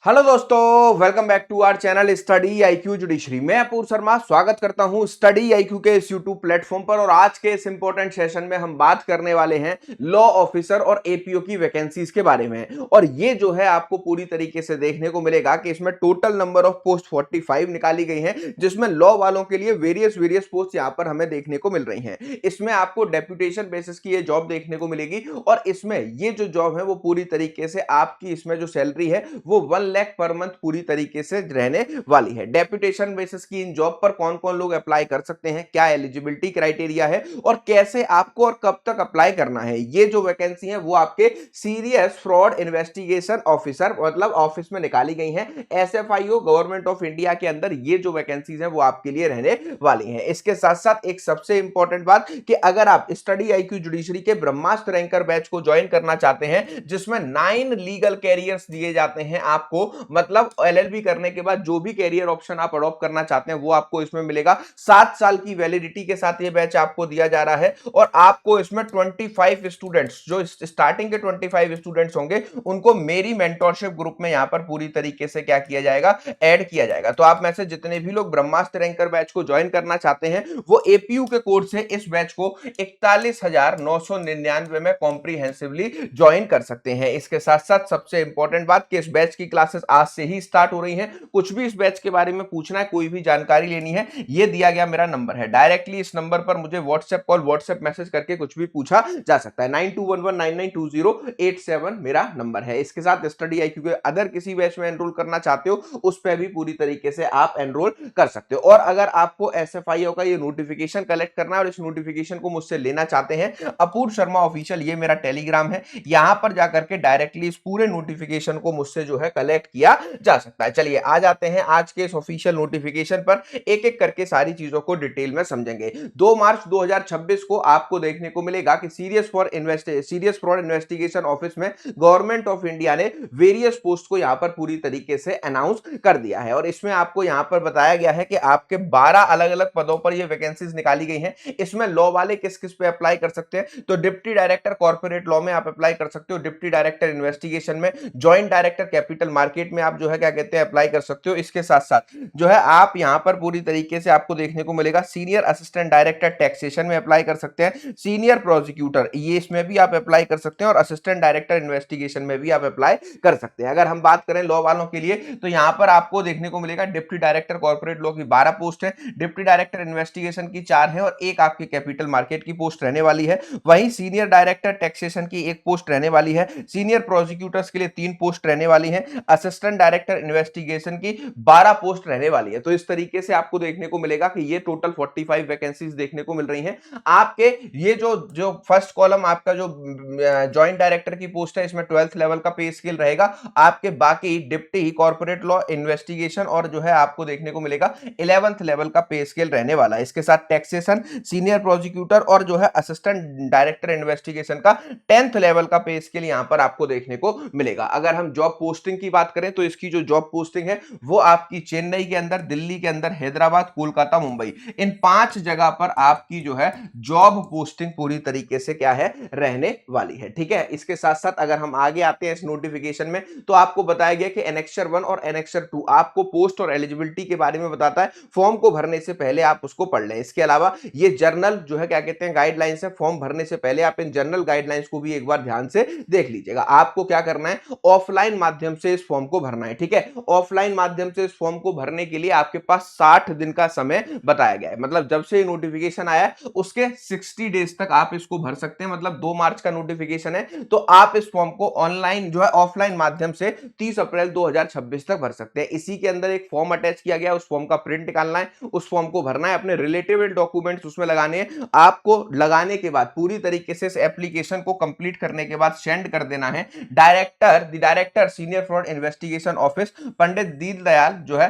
Hello दोस्तों, welcome back to our channel study IQ judiciary. मैं अपूर्व शर्मा स्वागत करता हूं स्टडी आईक्यू के इस यूट्यूब प्लेटफॉर्म पर। और आज के इस इंपॉर्टेंट सेशन में हम बात करने वाले हैं लॉ ऑफिसर और एपीओ की वैकेंसीज के बारे में। और ये जो है आपको पूरी तरीके से देखने को मिलेगा कि इसमें टोटल नंबर ऑफ पोस्ट 45 निकाली गई हैं, जिसमें लॉ वालों के लिए वेरियस पोस्ट यहां पर हमें देखने को मिल रही हैं। इसमें आपको डेप्यूटेशन बेसिस की ये जॉब देखने को मिलेगी और इसमें ये जो जॉब है वो पूरी तरीके से आपकी इसमें जो सैलरी है वो 1 लाख पर मंथ पूरी तरीके से रहने वाली है। डेप्यूटेशन बेसिस की इन जॉब पर कौन कौन लोग अप्लाई कर सकते हैं, क्या एलिजिबिलिटी क्राइटेरिया है और कैसे आपको और कब तक अप्लाई करना है। ये जो वैकेंसी है वो आपके सीरियस फ्रॉड इन्वेस्टिगेशन ऑफिसर मतलब ऑफिस में निकाली गई है। एसएफआईओ गवर्नमेंट ऑफ इंडिया के अंदर ये जो वैकेंसीज है वो आपके लिए रहने वाली है। इसके साथ साथ एक सबसे इंपॉर्टेंट बात कि अगर आप स्टडी आईक्यू जुडिशरी के ब्रह्मास्त्र रैंकर बैच को ज्वाइन करना चाहते हैं, जिसमें 9 लीगल कैरियर्स दिए जाते हैं आपको, मतलब एलएलबी करने के बाद जो भी कैरियर ऑप्शन आप अडॉप्ट करना चाहते हैं वो आपको इसमें मिलेगा। 7 साल की वैलिडिटी के साथ ये बैच आपको दिया जा रहा है और आपको इसमें 25 स्टूडेंट्स, जो स्टार्टिंग के 25 स्टूडेंट्स होंगे, उनको मेरी मेंटोरशिप ग्रुप में यहां पर पूरी तरीके से क्या किया जाएगा, ऐड किया जाएगा। तो आप में से जितने भी लोग ब्रह्मास्त्र रैंकर बैच को ज्वाइन करना चाहते हैं वो एपीयू के कोर्स से इस बैच को 41,999 में कॉम्प्रिहेंसिवली ज्वाइन कर सकते हैं। इसके साथ साथ सबसे इंपॉर्टेंट बात कि इस बैच की क्लासेस आज से ही स्टार्ट हो रही हैं। कुछ भी इस बैच के बारे में पूछना है, कोई भी जानकारी लेनी है, ये दिया गया मेरा नंबर है। डायरेक्टली इस नंबर पर मुझे व्हाट्सएप कॉल, व्हाट्सएप मैसेज करके कुछ भी पूछा जा सकता है। 9211992087 मेरा नंबर है। इसके साथ स्टडी आईक्यू के अदर किसी बैच में एनरोल करना चाहते हो उस पर भी पूरी तरीके से आप एनरोल कर सकते हो। और अगर आपको एसएफआईओ का ये नोटिफिकेशन कलेक्ट करना है और इस नोटिफिकेशन को मुझसे लेना चाहते हैं, अपूर्व शर्मा ऑफिशियल ये मेरा टेलीग्राम है, यहां पर जाकर के डायरेक्टली इस पूरे नोटिफिकेशन को मुझसे जो है कलेक्ट किया जा सकता है। चलिए आ जाते हैं आज के इस ऑफिशियल नोटिफिकेशन पर, एक एक करके सारी चीजों को डिटेल में समझेंगे। 2 मार्च 2026 को आपको देखने को मिलेगा कि सीरियस फ्रॉड इन्वेस्टिगेशन ऑफिस में गवर्नमेंट ऑफ इंडिया ने वेरियस पोस्ट को यहां पर पूरी तरीके से अनाउंस कर दिया है। और इसमें आपको यहां पर बताया गया है कि आपके 12 अलग अलग पदों पर ये वैकेंसीज निकाली गई हैं। इसमें लॉ वाले किस किस पे अप्लाई कर सकते हैं, तो डिप्टी डायरेक्टर कॉर्पोरेट लॉ में आप अप्लाई कर सकते हो, डिप्टी डायरेक्टर इन्वेस्टिगेशन में, ज्वाइंट डायरेक्टर कैपिटल मार्केट में आप जो है क्या कहते हैं अप्लाई कर सकते हो। इसके साथ साथ जो है आप यहां पर पूरी तरीके से आपको देखने को मिलेगा सीनियर असिस्टेंट डायरेक्टर टैक्सेशन में अप्लाई कर सकते हैं, सीनियर प्रोसिक्यूटर ये इसमें भी आप अप्लाई कर सकते हैं और असिस्टेंट डायरेक्टर इन्वेस्टिगेशन में भी आप अप्लाई कर सकते हैं। अगर हम बात करें लॉ वालों के लिए तो यहां पर आपको देखने को मिलेगा डिप्टी डायरेक्टर कॉर्पोरेट लॉ की 12 पोस्ट है, डिप्टी डायरेक्टर इन्वेस्टिगेशन की 4 है और एक आपकी कैपिटल मार्केट की पोस्ट रहने वाली है। वहीं सीनियर डायरेक्टर टैक्सेशन की एक पोस्ट रहने वाली है, सीनियर प्रोसिक्यूटर्स के लिए 3 पोस्ट रहने वाली है, असिस्टेंट डायरेक्टर इन्वेस्टिगेशन की 12 पोस्ट रहने वाली है। तो इस तरीके से आपको देखने को मिलेगा कि ये टोटल 45 वैकेंसीज देखने को मिल रही हैं। आपके ये जो जो फर्स्ट कॉलम आपका जो जॉइंट डायरेक्टर की पोस्ट है, इसमें 12th लेवल का पे स्केल रहेगा। आपके बाकी डिप्टी कॉर्पोरेट लॉ इन्वेस्टिगेशन और जो है आपको देखने को मिलेगा 11th लेवल का पे स्केल रहने वाला है। इसके साथ टैक्सेशन, सीनियर प्रोसिक्यूटर और जो है असिस्टेंट डायरेक्टर इन्वेस्टिगेशन का 10th लेवल का पे स्केल यहां पर आपको देखने को मिलेगा। अगर हम जॉब पोस्टिंग की बात करें तो इसकी जो जॉब पोस्टिंग है वो आपकी चेन्नई के अंदर, दिल्ली के अंदर, हैदराबाद, कोलकाता, मुंबई, इन 5 जगह पर आपकी जो है जॉब पोस्टिंग पूरी तरीके से क्या है रहने वाली है। ठीक है, इसके साथ साथ अगर हम आगे आते हैं इस नोटिफिकेशन में तो आपको बताया गया कि एनेक्सर 1 और एनेक्सर 2 आपको पोस्ट और एलिजिबिलिटी के बारे में बताता है। फॉर्म को भरने से पहले आप उसको पढ़ लें। इसके अलावा ये जर्नल जो है क्या कहते हैं गाइडलाइंस है, फॉर्म भरने से पहले आप इन जर्नल गाइडलाइंस को भी एक बार ध्यान से देख लीजिएगा। आपको क्या करना है, ऑफलाइन माध्यम से इस फॉर्म को भरना है। ठीक है, ऑफलाइन माध्यम से इस फॉर्म को भरने के लिए आपके पास 60 दिन का समय बताया गया है। मतलब जब से नोटिफिकेशन आया उसके 60 डेज तक आप इसको भर सकते हैं। मतलब 2 मार्च का नोटिफिकेशन है तो आप इस फॉर्म को ऑनलाइन जो है ऑफलाइन माध्यम से 30 अप्रैल 2026 तक भर सकते हैं। इसी के अंदर एक फॉर्म अटैच किया गया, उस फॉर्म का प्रिंट निकालना है, उस फॉर्म को भरना है, अपने रिलेटेबल डॉक्यूमेंट्स उसमें लगाने हैं। आपको लगाने के बाद पूरी तरीके से इस एप्लीकेशन को कंप्लीट करने के बाद सेंड कर देना है director senior fraud investigation office, Pandit Deendayal जो है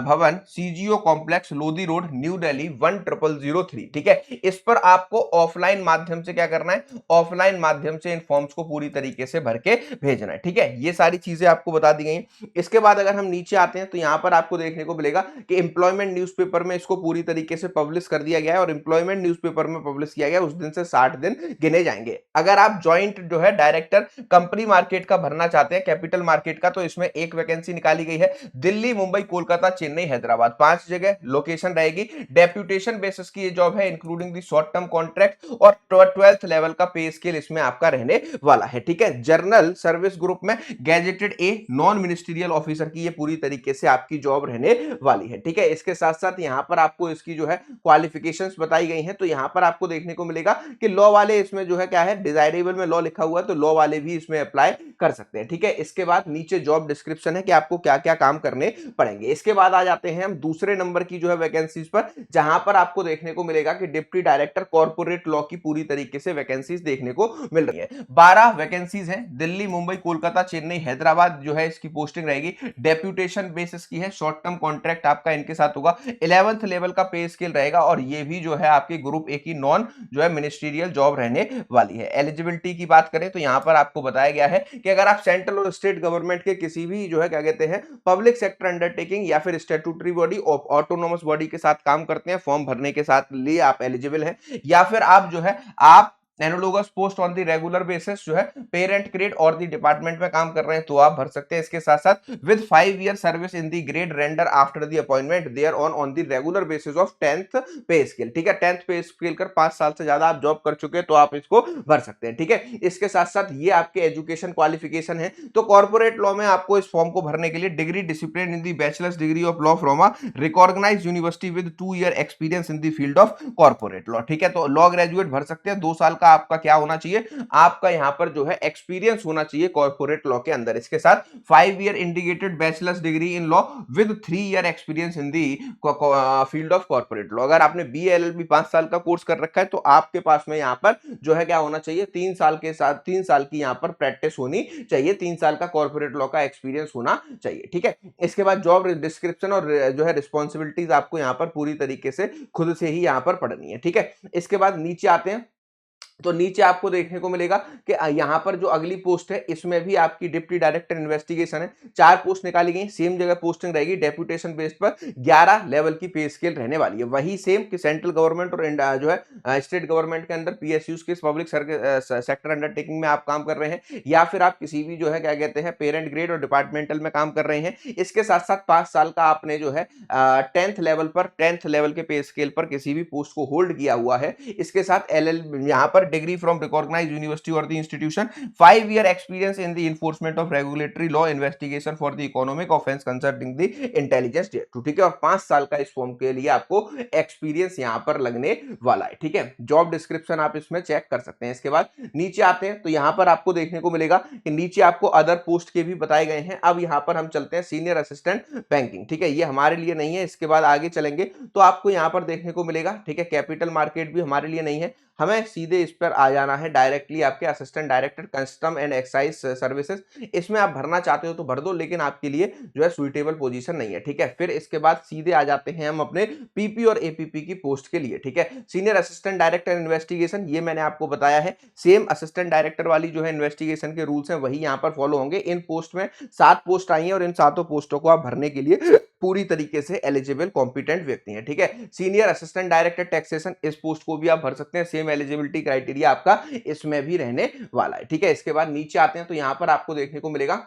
Bhawan, CGO complex, Lodhi road, New Delhi 10003। ठीक है, इस पर आपको ऑफलाइन माध्यम से क्या करना है, ऑफलाइन माध्यम से इन फॉर्म्स को पूरी तरीके से भर के भेजना है। ठीक है, ये सारी चीजें आपको बता दी गई। इसके बाद अगर हम नीचे आते हैं तो यहां पर आपको देखने को मिलेगा कि एम्प्लॉयमेंट न्यूज़पेपर में इसको पूरी तरीके से पब्लिश कर दिया गया है और एम्प्लॉयमेंट न्यूज़पेपर में पब्लिश किया गया उस दिन से 60 दिन गिने जाएंगे। अगर आप ज्वाइंट जो है डायरेक्टर कंपनी मार्केट का भरना चाहते हैं, कैपिटल मार्केट का, तो इसमें एक वैकेंसी निकाली गई है। दिल्ली, मुंबई, कोलकाता, चेन्नई, हैदराबाद, 5 जगह लोकेशन रहेगी। डेप्यूटेशन बेसिस की ये जॉब है, including the short term contract, और 12th लेवल का पे स्केल इसमें आपका रहने वाला है। ठीक है, जर्नल सर्विस ग्रुप में gazetted a non ministerial officer की ये पूरी तरीके से आपकी जॉब रहने वाली है। ठीक है, इसके साथ साथ यहां पर आपको इसकी जो है क्वालिफिकेशंस बताई गई हैं। तो यहां पर आपको देखने को मिलेगा कि लॉ वाले इसमें जो है क्या है, डिजायरेबल में लॉ लिखा हुआ है, तो लॉ वाले भी इसमें अप्लाई कर सकते हैं। ठीक है, इसके बाद नीचे जॉब डिस्क्रिप्शन है कि आपको क्या क्या काम करने पड़ेंगे। इसके बाद आ जाते हैं हम दूसरे नंबर की जो है वैकेंसीज पर, जहां पर आपको देखने को मिलेगा कि डिप्टी डायरेक्टर कॉर्पोरेट लॉ की पूरी तरीके से वैकेंसीज देखने को मिल रही है। 12 वैकेंसीज हैं। दिल्ली, मुंबई, कोलकाता, चेन्नई, हैदराबाद जो है इसकी पोस्टिंग रहेगी। डेप्यूटेशन बेसिस की है, शॉर्ट टर्म कॉन्ट्रैक्ट आपका इनके साथ होगा। 11th लेवल का पे स्केल रहेगा, और ये भी जो है आपकी ग्रुप ए की नॉन जो है मिनिस्ट्रियल जॉब रहने वाली है। एलिजिबिलिटी की बात करें तो यहां पर आपको बताया गया है कि अगर आप सेंट्रल और स्टेट गवर्नमेंट के किसी भी जो है क्या कहते हैं पब्लिक सेक्टर अंडरटेकिंग या फिर स्टैट्यूटरी बॉडी, ऑटोनोमस बॉडी के साथ काम करते हैं, फॉर्म भरने के साथ लिए आप एलिजिबल हैं, या फिर आप जो है आप analogous post on the regular basis जो है पेरेंट ग्रेड और द डिपार्टमेंट में काम कर रहे हैं तो आप भर सकते हैं। इसके साथ साथ with 5 year service in the grade render after the appointment there on the regular basis of 10th pay scale. ठीक है, 10th पे स्केल कर 5 साल से ज्यादा आप जॉब कर चुके हैं तो आप इसको भर सकते हैं। ठीक है, इसके साथ साथ ये आपके एजुकेशन क्वालिफिकेशन है। तो कॉर्पोरेट लॉ में आपको इस फॉर्म को भरने के लिए degree discipline in the bachelor's degree of law from a recognised university with 2 year experience in the field of corporate law. ठीक है, तो लॉ ग्रेजुएट भर सकते हैं। 2 साल का आपका क्या होना चाहिए, आपका यहां पर जो है एक्सपीरियंस होना चाहिए कॉर्पोरेट लॉ के अंदर। इसके साथ 5 year indicated bachelors degree in law with 3 year experience in the field of corporate law. अगर आपने बी एलएलबी 5 साल का कोर्स कर रखा है तो आपके पास में यहां पर जो है क्या होना चाहिए, 3 साल के साथ 3 साल की यहां पर प्रैक्टिस होनी चाहिए, 3 साल का कॉर्पोरेट लॉ का एक्सपीरियंस होना चाहिए। ठीक है, इसके बाद जॉब डिस्क्रिप्शन और जो है रिस्पॉन्सिबिलिटीज आपको यहां पर पूरी तरीके से खुद से ही यहां पर पढ़नी है। ठीक है, इसके बाद नीचे आते हैं तो नीचे आपको देखने को मिलेगा कि यहां पर जो अगली पोस्ट है इसमें भी आपकी डिप्टी डायरेक्टर इन्वेस्टिगेशन है। 4 पोस्ट निकाली गई, सेम जगह पोस्टिंग रहेगी, डेप्यूटेशन बेस पर 11 लेवल की पे स्केल रहने वाली है। वही सेम कि सेंट्रल गवर्नमेंट और जो है स्टेट गवर्नमेंट के अंदर पीएसयूज के पब्लिक सेक्टर अंडरटेकिंग में आप काम कर रहे हैं, या फिर आप किसी भी जो है क्या कहते हैं पेरेंट ग्रेड और डिपार्टमेंटल में काम कर रहे हैं। इसके साथ साथ 5 साल का आपने जो है 10th लेवल के पे स्केल पर किसी भी पोस्ट को होल्ड किया हुआ है। इसके साथ एलएल यहां पर डिग्री फ्रॉम रिकॉग्नाइज्ड यूनिवर्सिटी और the institution, 5 year experience in the enforcement of regulatory law investigation for the economic offence concerning the intelligence data. ठीक है, और 5 साल का इस फॉर्म के लिए आपको एक्सपीरियंस यहां पर लगने वाला है। ठीक है, जॉब डिस्क्रिप्शन आप इसमें चेक कर सकते हैं। इसके बाद नीचे आते हैं तो यहां पर आपको देखने को मिलेगा कि नीचे आपको अदर पोस्ट के भी बताए गए हैं। अब यहां पर हम चलते हैं सीनियर असिस्टेंट बैंकिंग। ठीक है, ये हमारे लिए नहीं है, इसके बाद आगे चलेंगे तो आपको यहां पर देखने को मिलेगा। ठीक है, कैपिटल मार्केट भी हमारे लिए नहीं है, हमें सीधे इस पर आ जाना है डायरेक्टली आपके assistant director custom and excise services. इसमें आप भरना चाहते हो तो भर दो, लेकिन आपके लिए जो है सुइटेबल पोजीशन नहीं है। ठीक है, फिर इसके बाद सीधे आ जाते हैं हम अपने पीपी और एपीपी की पोस्ट के लिए। ठीक है, सीनियर असिस्टेंट डायरेक्टर इन्वेस्टिगेशन, ये मैंने आपको बताया है, सेम असिस्टेंट डायरेक्टर वाली जो है इन्वेस्टिगेशन के रूल्स हैं वही यहां पर फॉलो होंगे। इन पोस्ट में 7 पोस्ट आई हैं और इन 7 पोस्टों को आप भरने के लिए पूरी तरीके से एलिजिबल कॉम्पिटेंट व्यक्ति हैं। ठीक है, सीनियर असिस्टेंट डायरेक्टर टैक्सेशन, इस पोस्ट को भी आप भर सकते हैं, सेम एलिजिबिलिटी क्राइटेरिया आपका इसमें भी रहने वाला है। ठीक है, इसके बाद नीचे आते हैं तो यहां पर आपको देखने को मिलेगा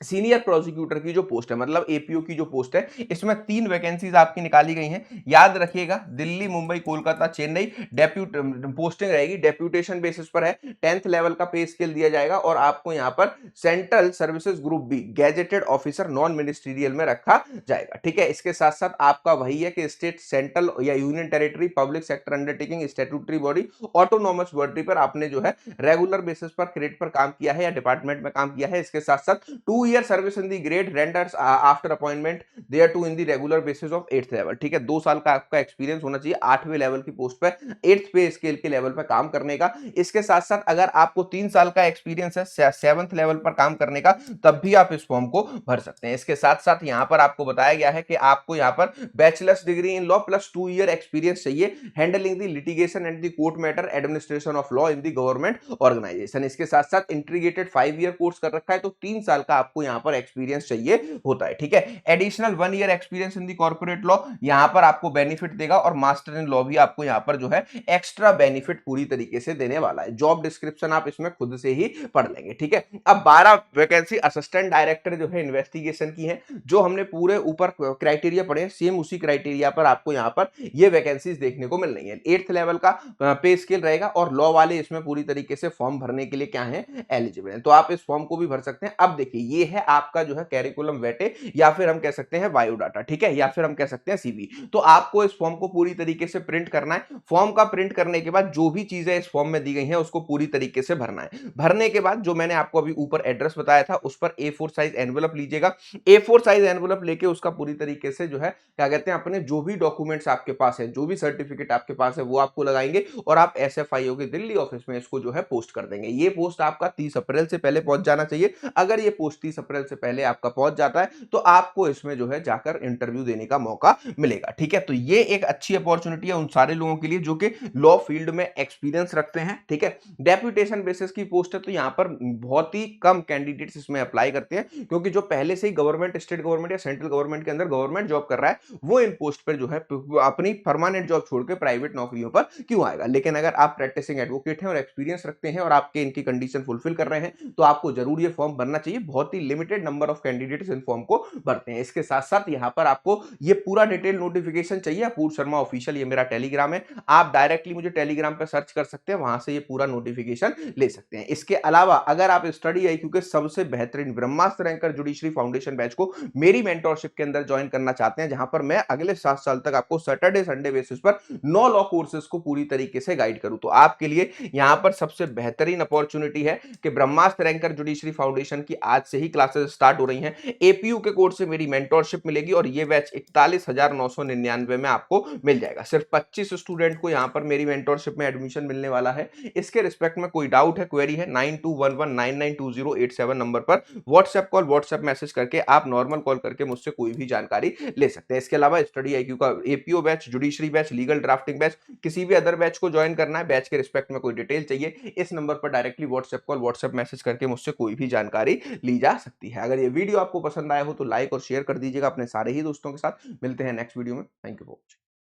सीनियर प्रोसिक्यूटर की जो पोस्ट है, मतलब एपीओ की जो पोस्ट है, इसमें 3 वैकेंसीज आपकी निकाली गई हैं। याद रखिएगा, दिल्ली, मुंबई, कोलकाता, चेन्नई पोस्टिंग रहेगी, डेप्यूटेशन बेसिस पर है। 10th लेवल का पे स्केल दिया जाएगा और आपको यहां पर central services group B gazetted officer non ministerial में रखा जाएगा। ठीक है, इसके साथ साथ आपका वही है कि स्टेट, सेंट्रल या union territory, public sector undertaking, statutory body, autonomous body पर आपने जो है रेगुलर बेसिस पर क्रेडिट पर काम किया है या डिपार्टमेंट में काम किया है। इसके साथ साथ 2 year service in the grade renders after appointment there to in the regular basis of 8th level. ठीक है, 2 साल का आपका एक्सपीरियंस होना चाहिए 8वें लेवल की पोस्ट पर, 8th पे स्केल के लेवल पर काम करने का। इसके साथ साथ अगर आपको 3 साल का एक्सपीरियंस है 7th लेवल पर काम करने का, तब भी आप इस फॉर्म को भर सकते हैं। इसके साथ साथ यहां पर आपको बताया गया है कि आपको यहां पर bachelors degree in law plus 2 year experience चाहिए handling the litigation and the court matter administration of law in the government organisation. इसके साथ साथ इंटीग्रेटेड 5 ईयर कोर्स कर रखा है तो 3 साल का आपको यहाँ पर एक्सपीरियंस चाहिए होता है, ठीक है। एडिशनल 1 ईयर एक्सपीरियंस इन दी कॉर्पोरेट लॉ यहाँ पर आपको बेनिफिट देगा और मास्टर इन लॉ भी आपको यहाँ पर जो है एक्स्ट्रा बेनिफिट पूरी तरीके से देने वाला है। जॉब डिस्क्रिप्शन आप इसमें खुद से ही पढ़ लेंगे, ठीक है। अब 12 वैकेंसी असिस्टेंट डायरेक्टर जो है इन्वेस्टिगेशन की है, जो हमने पूरे ऊपर क्राइटेरिया पढ़े सेम उसी क्राइटेरिया पर आपको यहाँ पर ये वैकेंसीज देखने को मिल रही है। 8th लेवल का पे स्केल रहेगा और लॉ वाले इसमें पूरी तरीके से फॉर्म भरने के लिए क्या है एलिजिबल है, तो आप इस फॉर्म को भी भर सकते हैं। अब देखिए ये है आपका जो है कैरिकुलम वेटे या फिर हम कह सकते हैं बायोडाटा, ठीक है, या फिर हम कह सकते हैं सीवी। तो आपको इस फॉर्म को पूरी तरीके से प्रिंट करना है। फॉर्म का प्रिंट करने के बाद जो भी चीजें इस फॉर्म में दी गई हैं उसको पूरी तरीके से भरना है। भरने के बाद जो मैंने आपको अभी ऊपर एड्रेस बताया था उस पर A4 साइज एनवेलप लीजिएगा। A4 साइज एनवेलप लेके उसका पूरी तरीके से जो है क्या कहते हैं अपने जो भी डॉक्यूमेंट्स आपके पास है, जो भी सर्टिफिकेट आपके पास है वो आपको लगाएंगे और आप SFIO के दिल्ली ऑफिस में इसको जो है पोस्ट कर देंगे। ये पोस्ट आपका 30 अप्रैल से पहले पहुंच जाना चाहिए। अगर ये पोस्ट 30 अप्रैल से पहले आपका पहुंच जाता है तो आपको इसमें जो है जाकर इंटरव्यू देने का मौका मिलेगा, ठीक है। तो ये एक अच्छी अपॉर्चुनिटी है उन सारे लोगों के लिए जो कि लॉ फील्ड में एक्सपीरियंस रखते हैं, ठीक है। डेप्यूटेशन बेसिस की पोस्ट है तो यहाँ पर बहुत ही कम कैंडिडेट्स इसमें अप्लाई करते हैं, क्योंकि जो पहले से ही गवर्नमेंट, स्टेट गवर्नमेंट या सेंट्रल गवर्नमेंट के अंदर गवर्नमेंट जॉब कर रहा है वो इन पोस्ट पर जो है अपनी परमानेंट जॉब छोड़ के प्राइवेट नौकरियों पर क्यों आएगा। लेकिन अगर आप प्रैक्टिसिंग एडवोकेट हैं और एक्सपीरियंस रखते हैं और आपके इनकी कंडीशन फुलफिल कर रहे हैं तो आपको जरूर ये फॉर्म भरना चाहिए। बहुत ही limited number of candidates in form को भरते हैं। इसके साथ साथ यहाँ पर आपको ये पूरा डिटेल नोटिफिकेशन चाहिए, अपूर्व शर्मा ऑफिशियल ये मेरा टेलीग्राम है, आप डायरेक्टली मुझे टेलीग्राम पर सर्च कर सकते हैं, वहां से ये पूरा नोटिफिकेशन ले सकते हैं। इसके अलावा अगर आप स्टडी आईक्यू के सबसे बेहतरीन ब्रह्मास्त्र रैंकर जुडिशरी फाउंडेशन बैच को मेरी मेंटरशिप के अंदर ज्वाइन करना चाहते हैं, जहां पर मैं अगले 7 साल तक आपको सैटरडे संडे बेसिस पर 9 लॉ कोर्सेज को पूरी तरीके से गाइड करूं, तो आपके लिए यहां पर सबसे बेहतरीन अपॉर्चुनिटी है कि ब्रह्मास्त्र रैंकर जुडिशरी फाउंडेशन की आज से ही क्लासेस स्टार्ट हो रही हैं। एपीयू के कोर्स से मेरी मेंटरशिप मिलेगी और ये बैच 41,999 में आपको मिल जाएगा। सिर्फ 25 स्टूडेंट को यहां पर मेरी मेंटरशिप में एडमिशन मिलने वाला है। इसके रिस्पेक्ट में कोई डाउट है, क्वेरी है, 9211992087 नंबर पर व्हाट्सएप कॉल, व्हाट्सएप मैसेज करके आप नॉर्मल कॉल करके मुझसे कोई भी जानकारी ले सकते हैं। इसके अलावा स्टडी आईक्यू का APO batch, judiciary batch, legal drafting batch, किसी भी अदर बैच को ज्वाइन करना है, बैच के रिस्पेक्ट में कोई डिटेल चाहिए, इस नंबर पर directly WhatsApp call, WhatsApp message करके मुझसे कोई भी जानकारी ली जा सकती है। अगर ये वीडियो आपको पसंद आया हो तो लाइक और शेयर कर दीजिएगा अपने सारे ही दोस्तों के साथ। मिलते हैं नेक्स्ट वीडियो में। Thank you for watching.